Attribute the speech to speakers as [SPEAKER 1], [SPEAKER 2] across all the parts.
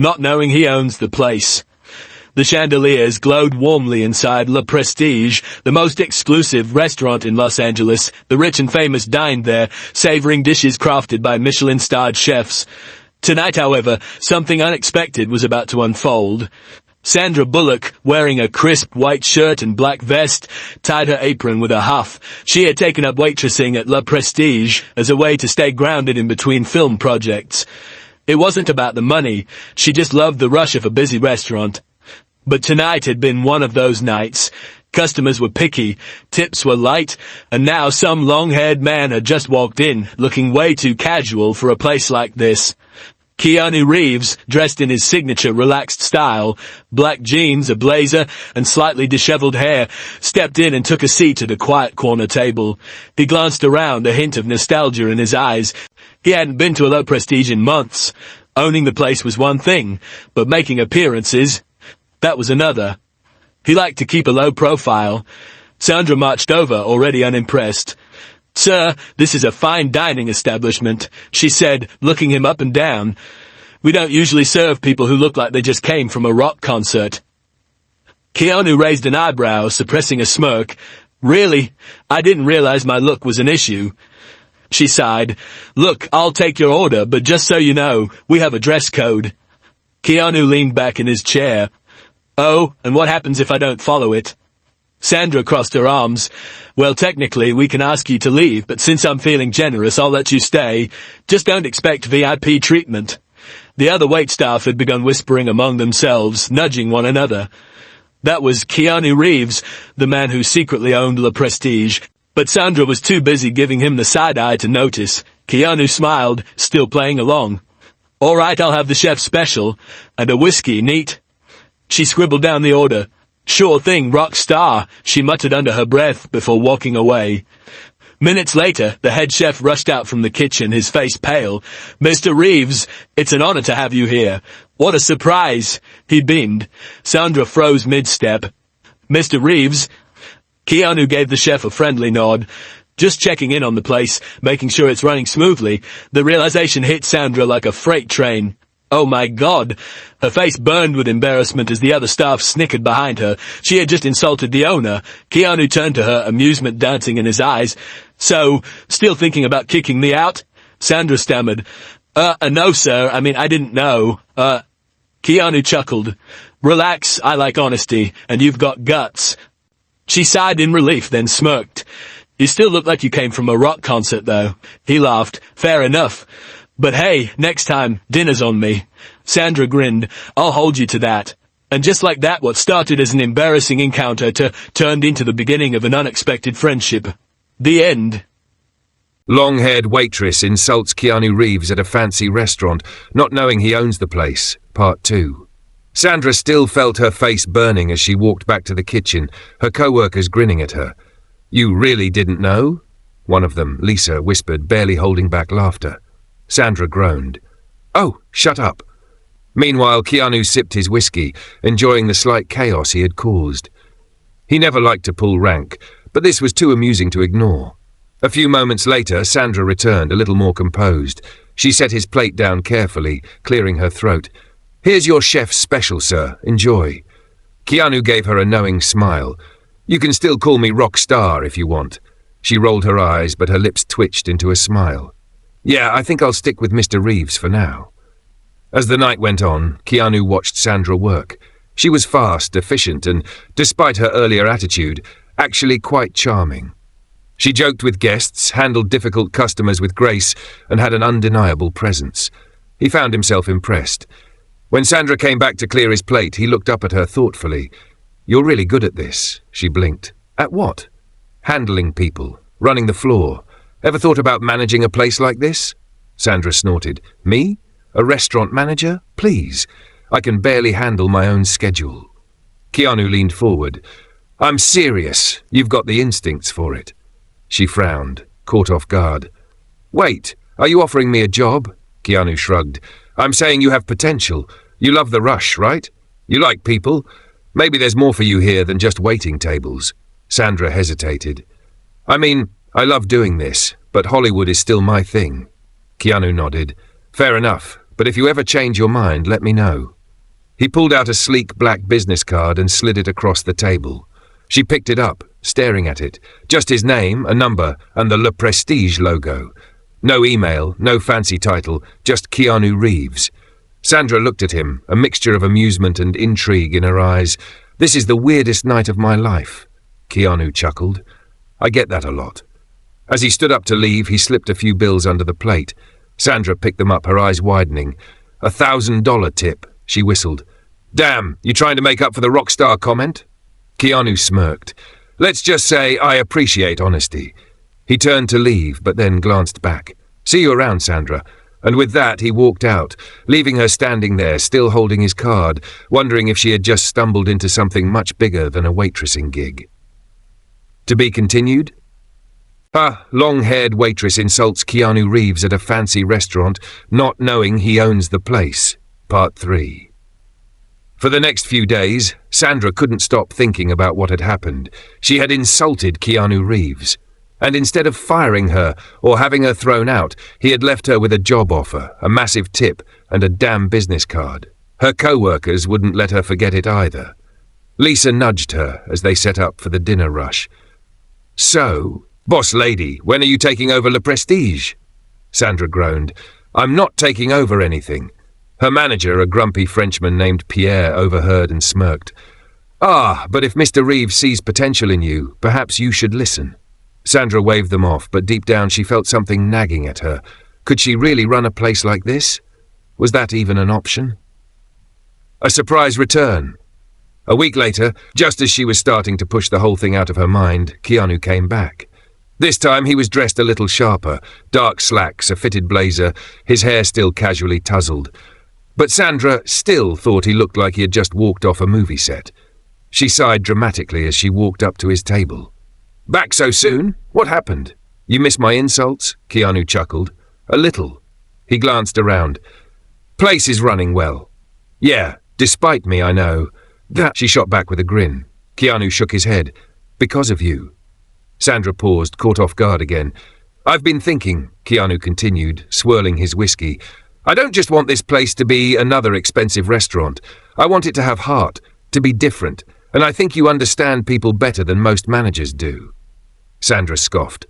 [SPEAKER 1] not knowing he owns the place. The chandeliers glowed warmly inside Le Prestige, the most exclusive restaurant in Los Angeles. The rich and famous dined there, savoring dishes crafted by Michelin-starred chefs. Tonight, however, something unexpected was about to unfold. Sandra Bullock, wearing a crisp white shirt and black vest, tied her apron with a huff. She had taken up waitressing at Le Prestige as a way to stay grounded in between film projects. It wasn't about the money. She just loved the rush of a busy restaurant. But tonight had been one of those nights. Customers were picky, tips were light, and now some long-haired man had just walked in, looking way too casual for a place like this. Keanu Reeves, dressed in his signature relaxed style, black jeans, a blazer, and slightly disheveled hair, stepped in and took a seat at a quiet corner table. He glanced around, a hint of nostalgia in his eyes. He hadn't been to a low prestige in months. Owning the place was one thing, but making appearances, that was another. He liked to keep a low profile. Sandra marched over, already unimpressed. "Sir, this is a fine dining establishment," she said, looking him up and down. "We don't usually serve people who look like they just came from a rock concert." Keanu raised an eyebrow, suppressing a smirk. "Really? I didn't realize my look was an issue." She sighed. "Look, I'll take your order, but just so you know, we have a dress code." Keanu leaned back in his chair. "Oh, and what happens if I don't follow it?" Sandra crossed her arms. "Well, technically, we can ask you to leave, but since I'm feeling generous, I'll let you stay. Just don't expect VIP treatment." The other waitstaff had begun whispering among themselves, nudging one another. That was Keanu Reeves, the man who secretly owned Le Prestige, but Sandra was too busy giving him the side-eye to notice. Keanu smiled, still playing along. "All right, I'll have the chef's special, and a whiskey, neat." She scribbled down the order. "Sure thing, rock star," she muttered under her breath before walking away. Minutes later, the head chef rushed out from the kitchen, his face pale. "Mr. Reeves, it's an honor to have you here." "What a surprise!" he beamed. Sandra froze mid-step. "Mr. Reeves?" Keanu gave the chef a friendly nod. "Just checking in on the place, making sure it's running smoothly." The realization hit Sandra like a freight train. Oh my God! Her face burned with embarrassment as the other staff snickered behind her. She had just insulted the owner. Keanu turned to her, amusement dancing in his eyes. "So, still thinking about kicking me out?" Sandra stammered. No sir, I didn't know. Keanu chuckled. "Relax, I like honesty, and you've got guts." She sighed in relief, then smirked. "You still look like you came from a rock concert, though." He laughed. "Fair enough. But hey, next time, dinner's on me." Sandra grinned. "I'll hold you to that." And just like that, what started as an embarrassing encounter turned into the beginning of an unexpected friendship. The end.
[SPEAKER 2] Long-haired waitress insults Keanu Reeves at a fancy restaurant, not knowing he owns the place. Part 2. Sandra still felt her face burning as she walked back to the kitchen, her co-workers grinning at her. "You really didn't know?" One of them, Lisa, whispered, barely holding back laughter. Sandra groaned. "Oh, shut up." Meanwhile, Keanu sipped his whiskey, enjoying the slight chaos he had caused. He never liked to pull rank, but this was too amusing to ignore. A few moments later, Sandra returned, a little more composed. She set his plate down carefully, clearing her throat. "Here's your chef's special, sir. Enjoy." Keanu gave her a knowing smile. "You can still call me rock star if you want." She rolled her eyes, but her lips twitched into a smile. "Yeah, I think I'll stick with Mr. Reeves for now." As the night went on, Keanu watched Sandra work. She was fast, efficient, and, despite her earlier attitude, actually quite charming. She joked with guests, handled difficult customers with grace, and had an undeniable presence. He found himself impressed. When Sandra came back to clear his plate, he looked up at her thoughtfully. "You're really good at this," she blinked. "At what?" "Handling people, running the floor. Ever thought about managing a place like this?" Sandra snorted. "Me? A restaurant manager? Please. I can barely handle my own schedule." Keanu leaned forward. "I'm serious. You've got the instincts for it." She frowned, caught off guard. "Wait, are you offering me a job?" Keanu shrugged. "I'm saying you have potential. You love the rush, right? You like people. Maybe there's more for you here than just waiting tables." Sandra hesitated. I love doing this, but Hollywood is still my thing." Keanu nodded. "Fair enough, but if you ever change your mind, let me know." He pulled out a sleek black business card and slid it across the table. She picked it up, staring at it. Just his name, a number, and the Le Prestige logo. No email, no fancy title, just Keanu Reeves. Sandra looked at him, a mixture of amusement and intrigue in her eyes. "This is the weirdest night of my life," Keanu chuckled. "I get that a lot." As he stood up to leave, he slipped a few bills under the plate. Sandra picked them up, her eyes widening. $1,000 tip, she whistled. "Damn, you trying to make up for the rock star comment?" Keanu smirked. "Let's just say I appreciate honesty." He turned to leave, but then glanced back. "See you around, Sandra." And with that, he walked out, leaving her standing there, still holding his card, wondering if she had just stumbled into something much bigger than a waitressing gig. To be continued? Long-haired waitress insults Keanu Reeves at a fancy restaurant, not knowing he owns the place. Part 3. For the next few days, Sandra couldn't stop thinking about what had happened. She had insulted Keanu Reeves. And instead of firing her or having her thrown out, he had left her with a job offer, a massive tip, and a damn business card. Her co-workers wouldn't let her forget it either. Lisa nudged her as they set up for the dinner rush. "So, boss lady, when are you taking over Le Prestige?" Sandra groaned. "I'm not taking over anything." Her manager, a grumpy Frenchman named Pierre, overheard and smirked. But if Mr. Reeves sees potential in you, perhaps you should listen." Sandra waved them off, but deep down she felt something nagging at her. Could she really run a place like this? Was that even an option? A surprise return. A week later, just as she was starting to push the whole thing out of her mind, Keanu came back. This time he was dressed a little sharper, dark slacks, a fitted blazer, his hair still casually tousled. But Sandra still thought he looked like he had just walked off a movie set. She sighed dramatically as she walked up to his table. "Back so soon? What happened? You miss my insults?" Keanu chuckled. "A little." He glanced around. "Place is running well." "Yeah, despite me, I know." That she shot back with a grin. Keanu shook his head. "Because of you." Sandra paused, caught off guard again. "I've been thinking," Keanu continued, swirling his whiskey. "I don't just want this place to be another expensive restaurant. I want it to have heart, to be different, and I think you understand people better than most managers do." Sandra scoffed.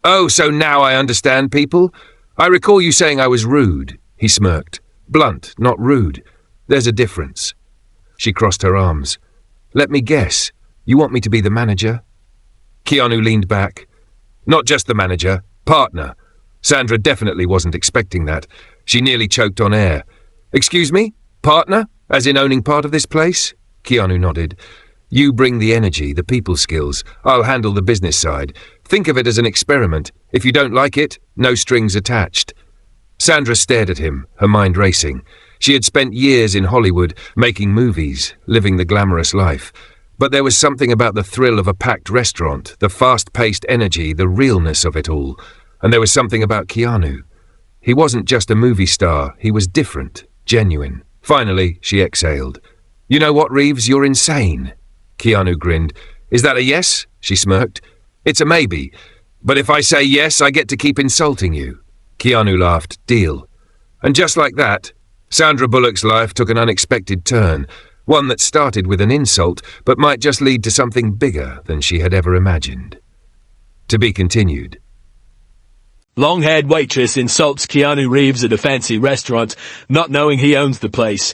[SPEAKER 2] "Oh, so now I understand people? I recall you saying I was rude." He smirked. "Blunt, not rude. There's a difference." She crossed her arms. "Let me guess. You want me to be the manager?" Keanu leaned back. "Not just the manager. Partner." Sandra definitely wasn't expecting that. She nearly choked on air. "Excuse me? Partner? As in owning part of this place?" Keanu nodded. "You bring the energy, the people skills. I'll handle the business side. Think of it as an experiment. If you don't like it, no strings attached." Sandra stared at him, her mind racing. She had spent years in Hollywood, making movies, living the glamorous life. But there was something about the thrill of a packed restaurant, the fast-paced energy, the realness of it all. And there was something about Keanu. He wasn't just a movie star, he was different, genuine. Finally, she exhaled. "You know what, Reeves, you're insane." Keanu grinned. "Is that a yes?" She smirked. "It's a maybe. But if I say yes, I get to keep insulting you." Keanu laughed. "Deal." And just like that, Sandra Bullock's life took an unexpected turn, one that started with an insult, but might just lead to something bigger than she had ever imagined. To be continued.
[SPEAKER 1] Long-haired waitress insults Keanu Reeves at a fancy restaurant, not knowing he owns the place.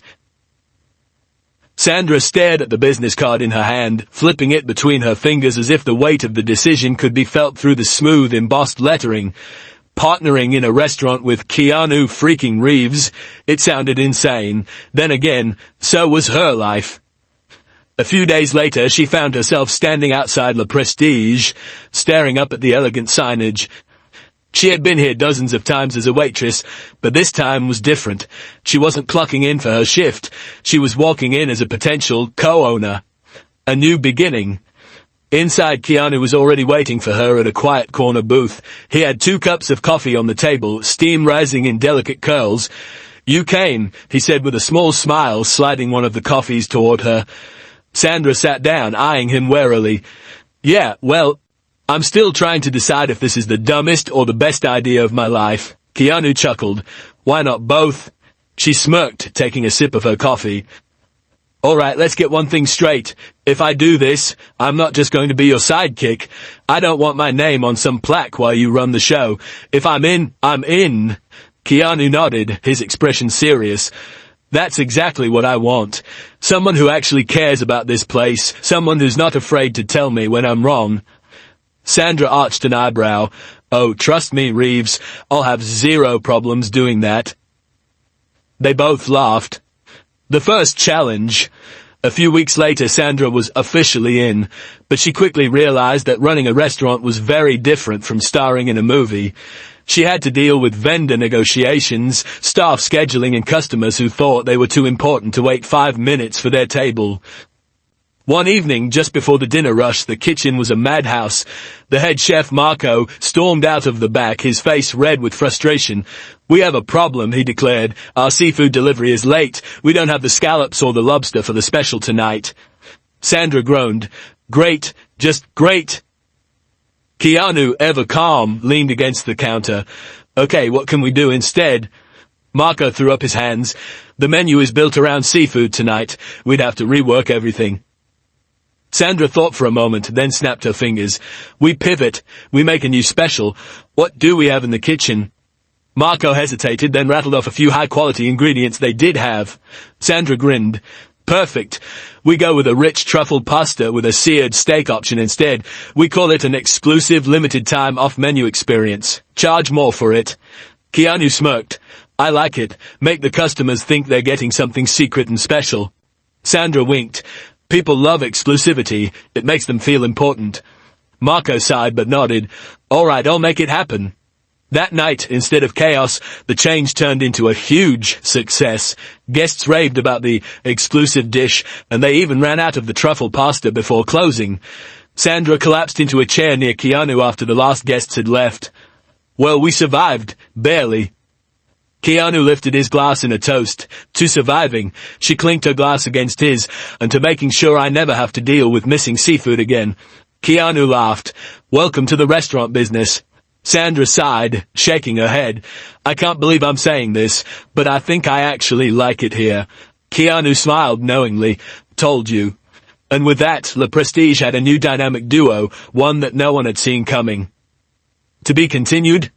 [SPEAKER 1] Sandra stared at the business card in her hand, flipping it between her fingers as if the weight of the decision could be felt through the smooth, embossed lettering. Partnering in a restaurant with Keanu freaking Reeves, it sounded insane. Then again, so was her life. A few days later, she found herself standing outside Le Prestige, staring up at the elegant signage. She had been here dozens of times as a waitress, but this time was different. She wasn't clocking in for her shift. She was walking in as a potential co-owner. A new beginning. Inside, Keanu was already waiting for her at a quiet corner booth. He had 2 cups of coffee on the table, steam rising in delicate curls. "You came," he said with a small smile, sliding one of the coffees toward her. Sandra sat down, eyeing him warily. "Yeah, well, I'm still trying to decide if this is the dumbest or the best idea of my life." Keanu chuckled. "Why not both?" She smirked, taking a sip of her coffee. Alright, let's get one thing straight. If I do this, I'm not just going to be your sidekick. I don't want my name on some plaque while you run the show. If I'm in, I'm in. Keanu nodded, his expression serious. That's exactly what I want. Someone who actually cares about this place. Someone who's not afraid to tell me when I'm wrong. Sandra arched an eyebrow. Oh, trust me, Reeves. I'll have zero problems doing that. They both laughed. The first challenge. A few weeks later, Sandra was officially in, but she quickly realized that running a restaurant was very different from starring in a movie. She had to deal with vendor negotiations, staff scheduling, and customers who thought they were too important to wait 5 minutes for their table. One evening, just before the dinner rush, the kitchen was a madhouse. The head chef, Marco, stormed out of the back, his face red with frustration. "We have a problem," he declared. "Our seafood delivery is late. We don't have the scallops or the lobster for the special tonight." Sandra groaned. "Great, just great." Keanu, ever calm, leaned against the counter. "Okay, what can we do instead?" Marco threw up his hands. "The menu is built around seafood tonight. We'd have to rework everything." Sandra thought for a moment, then snapped her fingers. "We pivot. We make a new special. What do we have in the kitchen?" Marco hesitated, then rattled off a few high-quality ingredients they did have. Sandra grinned. "Perfect. We go with a rich truffle pasta with a seared steak option instead. We call it an exclusive limited-time off-menu experience. Charge more for it." Keanu smirked. "I like it. Make the customers think they're getting something secret and special." Sandra winked. "People love exclusivity. It makes them feel important." Marco sighed but nodded. "All right, I'll make it happen." That night, instead of chaos, the change turned into a huge success. Guests raved about the exclusive dish, and they even ran out of the truffle pasta before closing. Sandra collapsed into a chair near Keanu after the last guests had left. "Well, we survived. Barely." Keanu lifted his glass in a toast. To surviving. She clinked her glass against his, and to making sure I never have to deal with missing seafood again. Keanu laughed. "Welcome to the restaurant business." Sandra sighed, shaking her head. "I can't believe I'm saying this, but I think I actually like it here." Keanu smiled knowingly. "Told you." And with that, Le Prestige had a new dynamic duo, one that no one had seen coming. To be continued.